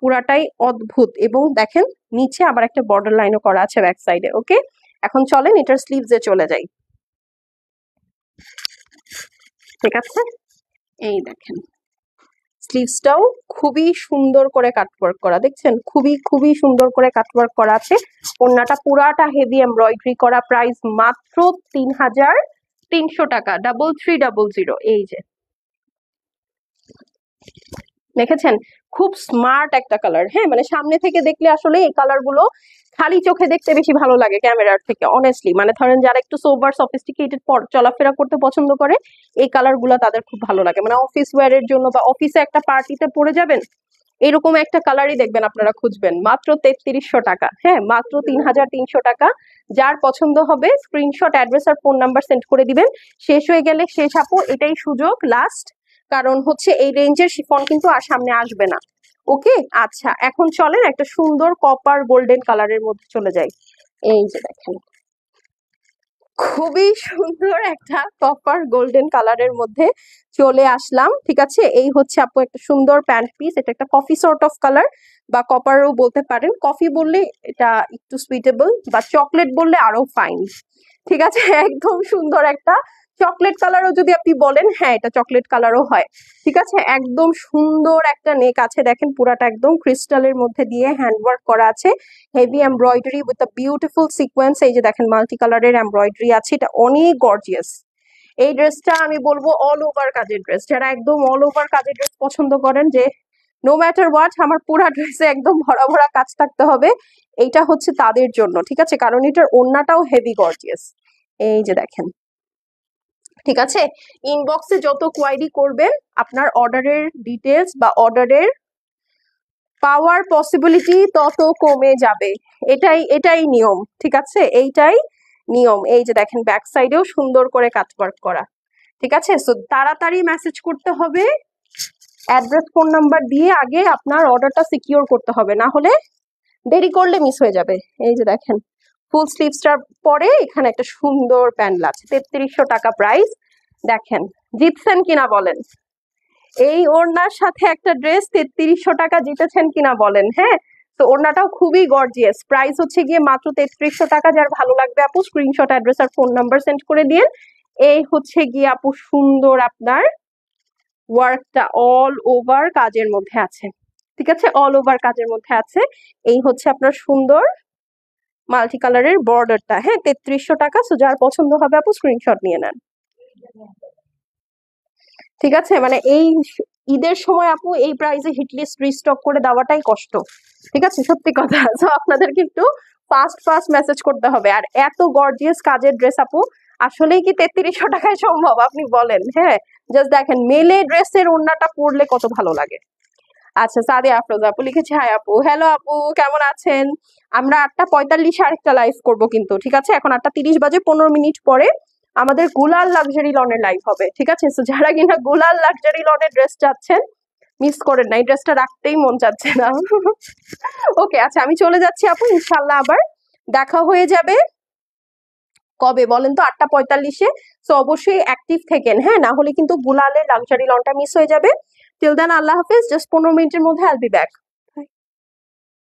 পুরাটাই অদ্ভুত। এবং দেখেন নিচে আবার একটা বর্ডার লাইনও করা আছে ব্যাক সাইডে, ওকে? এখন চলেন এটার স্লিভসে চলে যাই, ঠিক আছে? এই দেখেন, স্লিভসটাও খুবই সুন্দর করে কাটওয়ার্ক করা, দেখছেন? খুবই খুবই সুন্দর করে কাটওয়ার্ক করা আছে। ওড়নাটা পুরাটা হেভি এমব্রয়ডারি করা, প্রাইস মাত্র 3300 টাকা, 3300। এই যে দেখেছেন, খুব স্মার্ট একটা কালার, হ্যাঁ? মানে সামনে থেকে দেখলে আসলে এই কালার গুলো খালি চোখে দেখতে বেশি ভালো লাগে ক্যামেরার থেকে, অনেস্টলি। মানে ধরেন যারা একটু সোবার সফিস্টিকেটেড চলাফেরা করতে পছন্দ করে, এই কালার গুলো তাদের খুব ভালো লাগে। মানে অফিস ওয়্যার এর জন্য বা অফিসে একটা পার্টিতে পরে যাবেন, এরকম একটা কালারই দেখবেন আপনারা খুঁজবেন। মাত্র 3300 টাকা, হ্যাঁ, মাত্র 3300 টাকা। যার পছন্দ হবে স্ক্রিনশট, অ্যাড্রেস আর ফোন নাম্বার সেন্ড করে দিবেন। শেষ হয়ে গেলে শেষ আপু, এটাই সুযোগ লাস্ট, কারণ হচ্ছে এই রেঞ্জের শিফন কিন্তু আর সামনে আসবে না, ওকে? আচ্ছা, এখন চলেন একটা সুন্দর কপার গোল্ডেন কালারের মধ্যে চলে যাই। এই যে দেখেন, খুবই সুন্দর একটা কপার গোল্ডেন কালারের মধ্যে চলে আসলাম, ঠিক আছে? এই হচ্ছে আপু একটা সুন্দর প্যান্ট পিস, এটা একটা কফি সর্ট অফ কালার বা কপারও বলতে পারেন। কফি বললে এটা একটু সুইটেবল, বা চকলেট বললে আরো ফাইন, ঠিক আছে? একদম সুন্দর একটা চকলেট কালারও যদি আপনি বলেন, হ্যাঁ এটা চকলেট কালারও হয়, ঠিক আছে? একদম সুন্দর একটা নেক আছে, দেখেন পুরাটা একদম ক্রিস্টালের মধ্যে দিয়ে হ্যান্ডওয়ার্ক করা আছে, heavy embroidery with a beautiful sequence. এই যে দেখেন মাল্টি কালারের এমব্রয়ডারি আছে, এটা অনেক গর্জিয়াস। এই ড্রেসটা আমি বলবো অল ওভার কাজের ড্রেস, যারা একদম অল ওভার কাজের ড্রেস পছন্দ করেন, যে নো ম্যাটার হোয়াট আমার পুরা ড্রেসে একদম ভরা ভরা কাজ থাকতে হবে, এইটা হচ্ছে তাদের জন্য, ঠিক আছে? কারণ এটার ওড়নাটাও হেভি গর্জিয়াস, এই যে দেখেন, ঠিক আছে? ইনবক্সে যত কোয়ারি করবেন আপনার অর্ডারের ডিটেলস বা অর্ডারের পাওয়ার পসিবিলিটি তত কমে যাবে, এটাই এটাই নিয়ম, ঠিক আছে? এইটাই নিয়ম। এই যে দেখেন ব্যাক সাইডেও সুন্দর করে কাটওয়ার্ক করা। ঠিক আছে, সো তাড়াতাড়ি মেসেজ করতে হবে, অ্যাড্রেস ফোন নাম্বার দিয়ে আগে আপনার অর্ডারটা সিকিউর করতে হবে, না হলে দেরি করলে মিস হয়ে যাবে। এই যে দেখেন ফুল স্লিভসটার পরে এখানে একটা সুন্দর প্যান্ডেল আছে, 3300 টাকা প্রাইস। দেখেন জিতছেন কিনা বলেন, এই ওড়নার সাথে একটা ড্রেস 3300 টাকা জিতেছেন কিনা বলেন। হ্যাঁ, তো ওড়নাটাও খুবই গর্জিয়াস, প্রাইস হচ্ছে গিয়ে মাত্র 3300 টাকা। যার ভালো লাগবে আপু স্ক্রিনশট, অ্যাড্রেস আর ফোন নাম্বার সেন্ড করে দিন। এই হচ্ছে গিয়ে আপু সুন্দর আপনার ওয়ার্কটা অল ওভার কাজের মধ্যে আছে। ঠিক আছে, অল ওভার কাজের মধ্যে আছে। এই হচ্ছে আপনার সুন্দর মাল্টি কালারের বর্ডারটা। হ্যাঁ, 3300 টাকা। সো যার পছন্দ হবে আপু স্ক্রিনশট নিয়ে নেন। ঠিক আছে, মানে এই ঈদের সময় আপু এই প্রাইসে হিটলিস্ট রিস্টক করে দেওয়াটাই কষ্ট। ঠিক আছে, সত্যি কথা। তো আপনাদেরকে একটু ফাস্ট ফাস্ট মেসেজ করতে হবে। আর এত গর্জিয়াস কাজের ড্রেস আপু আসলেই কি 3300 টাকায় সম্ভব আপনি বলেন? হ্যাঁ, জাস্ট দেখেন মেলে ড্রেসের ওড়নাটা পরলে কত ভালো লাগে। আচ্ছা, সাদিয়া আফরোজা আপু লিখেছে হাই আপু। হ্যালো আপু, কেমন আছেন? আমরা 8:45 আরেকটা লাইভ করব কিন্তু, ঠিক আছে? এখন 8:30 বাজে, 15 মিনিট পরে আমাদের গুলাল লাক্সারি লনের লাইভ হবে। ঠিক আছে, সো যারা কিনা গুলাল লাক্সারি লনের ড্রেস চাচ্ছেন মিস করেন না, এই ড্রেসটা রাখতেই মন চাচ্ছে না। ওকে, আচ্ছা আমি চলে যাচ্ছি আপু, ইনশাল্লাহ আবার দেখা হয়ে যাবে। কবে বলেন তো? 8:45-এ। সো অবশ্যই অ্যাক্টিভ থেকেন, হ্যাঁ, না হলে কিন্তু গুলালের লাক্সারি লনটা মিস হয়ে যাবে। টিল দেন আল্লাহ হাফেজ, জাস্ট 15 মিনিটের মধ্যে আইল বি ব্যাক।